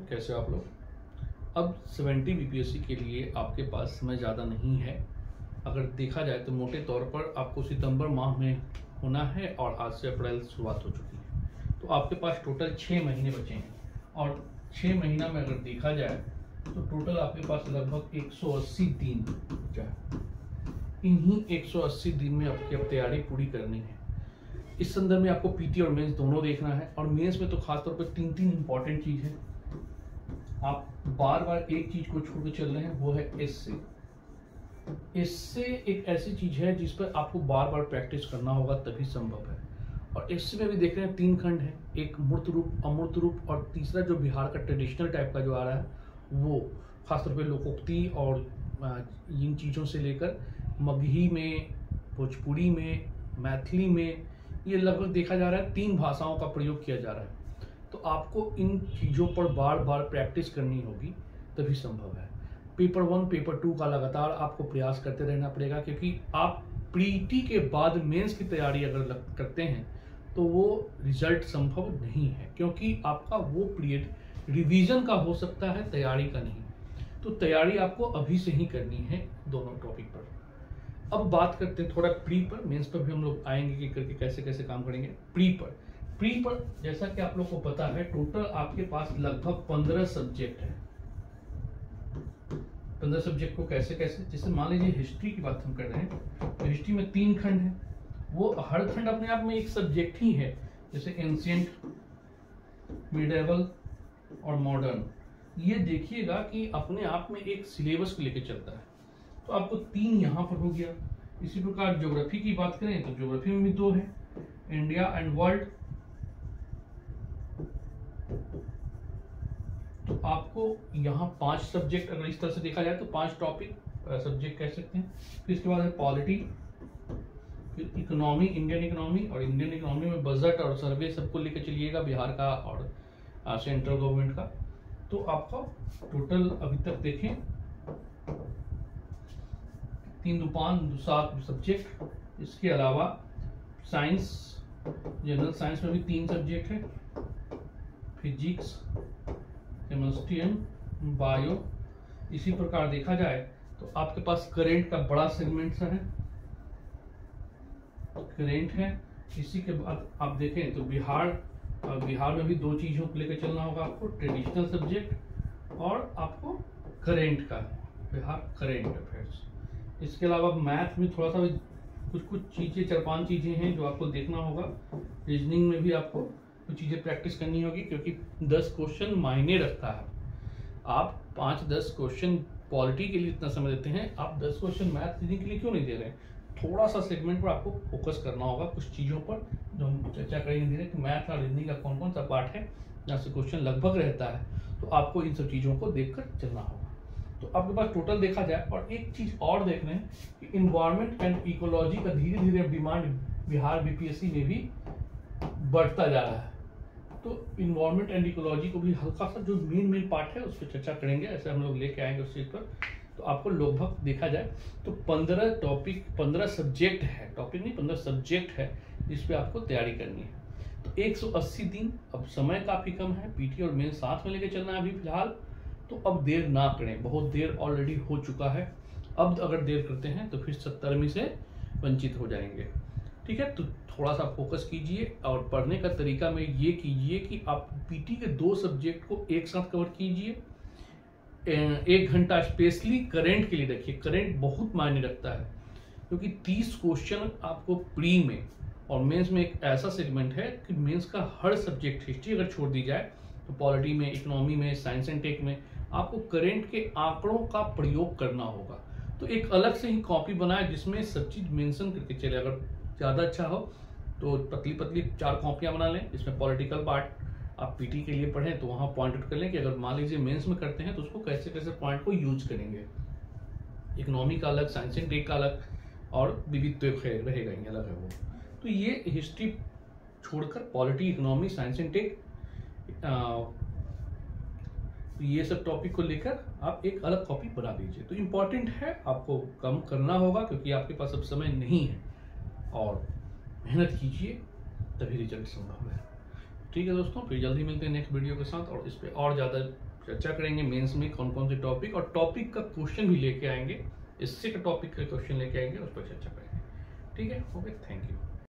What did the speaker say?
कैसे हो आप लोग। अब 70 बीपीएससी के लिए आपके पास समय ज़्यादा नहीं है। अगर देखा जाए तो मोटे तौर पर आपको सितंबर माह में होना है और आज से अप्रैल शुरुआत हो चुकी है, तो आपके पास टोटल 6 महीने बचे हैं। और 6 महीना में अगर देखा जाए तो टोटल आपके पास लगभग 180 दिन बचा है। इन्हीं 180 दिन में आपकी अब तैयारी पूरी करनी है। इस संदर्भ में आपको पीटी और मेंस दोनों देखना है, और मेंस में तो खासतौर पर 3 इंपॉर्टेंट चीज है। आप बार बार एक चीज को छोड़ के चल रहे हैं, वो है इससे एक ऐसी चीज है जिस पर आपको बार बार प्रैक्टिस करना होगा, तभी संभव है। और इससे में भी देख रहे हैं 3 खंड है, एक मूर्त रूप, अमूर्त रूप, और तीसरा जो बिहार का ट्रेडिशनल टाइप का जो आ रहा है वो खासतौर पे लोकोक्ति और इन चीज़ों से लेकर मगही में, भोजपुरी में, मैथिली में, ये लगभग देखा जा रहा है 3 भाषाओं का प्रयोग किया जा रहा है। तो आपको इन चीज़ों पर बार बार प्रैक्टिस करनी होगी, तभी संभव है। पेपर 1 पेपर 2 का लगातार आपको प्रयास करते रहना पड़ेगा, क्योंकि आप प्रीटी के बाद मेंस की तैयारी अगर करते हैं तो वो रिजल्ट संभव नहीं है, क्योंकि आपका वो पीरियड रिवीजन का हो सकता है, तैयारी का नहीं। तो तैयारी आपको अभी से ही करनी है दोनों टॉपिक पर। अब बात करते हैं थोड़ा प्री पर, मेंस पर भी हम लोग आएंगे कि करके कैसे कैसे काम करेंगे। प्री पर जैसा कि आप लोग को पता है, टोटल आपके पास लगभग 15 सब्जेक्ट है। 15 सब्जेक्ट को कैसे कैसे, जैसे मान लीजिए हिस्ट्री की बात हम कर रहे हैं तो हिस्ट्री में 3 खंड है, वो हर खंड अपने आप में एक सब्जेक्ट ही है। जैसे एंशिएंट, मिडिवल और मॉडर्न, ये देखिएगा कि अपने आप में एक सिलेबस को लेकर चलता है। तो आपको 3 यहाँ पर हो गया। इसी प्रकार ज्योग्राफी की बात करें तो ज्योग्राफी में भी 2 है, इंडिया एंड वर्ल्ड। तो आपको यहाँ 5 सब्जेक्ट, अगर इस तरह से देखा जाए तो 5 टॉपिक सब्जेक्ट कह सकते हैं। फिर इसके बाद है पॉलिटी, फिर इकोनॉमी, इंडियन इकोनॉमी, और इंडियन इकोनॉमी में बजट और सर्वे सबको लेकर चलिएगा, बिहार का और सेंट्रल गवर्नमेंट का। तो आपका टोटल अभी तक देखें 3 2 5 2 7 सब्जेक्ट। इसके अलावा साइंस, जनरल साइंस में भी 3 सब्जेक्ट है, फिजिक्स, केमिस्ट्री एंड बायो। इसी प्रकार देखा जाए तो आपके पास करेंट का बड़ा सेगमेंट सा है, करेंट है। इसी के बाद आप देखें तो बिहार में भी 2 चीजों को लेकर चलना होगा आपको, ट्रेडिशनल सब्जेक्ट और आपको करेंट का, बिहार करेंट अफेयर्स। इसके अलावा मैथ में थोड़ा सा कुछ चीजें, 4-5 चीजें हैं जो आपको देखना होगा। रीजनिंग में भी आपको कुछ चीजें प्रैक्टिस करनी होगी, क्योंकि 10 क्वेश्चन मायने रखता है। आप 5-10 क्वेश्चन पॉलिटी के लिए इतना समय देते हैं, आप 10 क्वेश्चन मैथ रीजनिंग के लिए क्यों नहीं दे रहे हैं? थोड़ा सा सेगमेंट पर आपको फोकस करना होगा, कुछ चीजों पर जो हम चर्चा करेंगे धीरे, कि मैथ और रीजनिंग का कौन कौन सा पार्ट है जहाँ से क्वेश्चन लगभग रहता है। तो आपको इन सब चीजों को देखकर चलना होगा। तो आपके पास टोटल देखा जाए, और एक चीज और देख रहे हैं कि इन्वायरमेंट एंड इकोलॉजी का धीरे धीरे डिमांड बिहार बीपीएससी में भी बढ़ता जा रहा है। तो इन्वायरमेंट एंड इकोलॉजी को भी हल्का सा जो मेन पार्ट है उस पर चर्चा करेंगे, ऐसे हम लोग लेके आएंगे उस चीज पर। तो आपको लगभग देखा जाए तो 15 टॉपिक, 15 सब्जेक्ट है, टॉपिक नहीं 15 सब्जेक्ट है जिस पे आपको तैयारी करनी है। तो 180 दिन, अब समय काफी कम है, पीटी और मेन साथ में लेके चलना है अभी फिलहाल। तो अब देर ना करें, बहुत देर ऑलरेडी हो चुका है। अब अगर देर करते हैं तो फिर 70वीं से वंचित हो जाएंगे। ठीक है, तो थोड़ा सा फोकस कीजिए, और पढ़ने का तरीका में ये कीजिए कि आप पीटी के 2 सब्जेक्ट को एक साथ कवर कीजिए। 1 घंटा स्पेशली करेंट के लिए रखिए, करेंट बहुत मायने रखता है, क्योंकि 30 क्वेश्चन आपको प्री में, और मेंस में एक ऐसा सेगमेंट है कि मेंस का हर सब्जेक्ट, हिस्ट्री अगर छोड़ दी जाए तो पॉलिटी में, इकोनॉमी में, साइंस एंड टेक में आपको करेंट के आंकड़ों का प्रयोग करना होगा। तो एक अलग से ही कॉपी बनाए जिसमें सब चीज मेंशन करके चले। अगर ज़्यादा अच्छा हो तो पतली पतली 4 कॉपियां बना लें, इसमें पॉलिटिकल पार्ट आप पीटी के लिए पढ़ें तो वहाँ पॉइंट आउट कर लें कि अगर मान लीजिए मेंस में करते हैं तो उसको कैसे कैसे पॉइंट को यूज करेंगे। इकोनॉमी का अलग, साइंस एंड टेक का अलग, और विविध तो रहेगा ही अलग है वो। तो ये हिस्ट्री छोड़कर polity, economy, science and tech, तो ये सब टॉपिक को लेकर आप एक अलग कॉपी बना दीजिए। तो इम्पॉर्टेंट है, आपको कम करना होगा क्योंकि आपके पास अब समय नहीं है, और मेहनत कीजिए तभी रिजल्ट संभव है। ठीक है दोस्तों, फिर जल्दी मिलते हैं नेक्स्ट वीडियो के साथ, और इस पर और ज़्यादा चर्चा करेंगे मेंस में कौन कौन से टॉपिक, और टॉपिक का क्वेश्चन भी लेके आएंगे, इससे का टॉपिक का क्वेश्चन लेके आएंगे, उस पर चर्चा करेंगे। ठीक है, ओके, थैंक यू।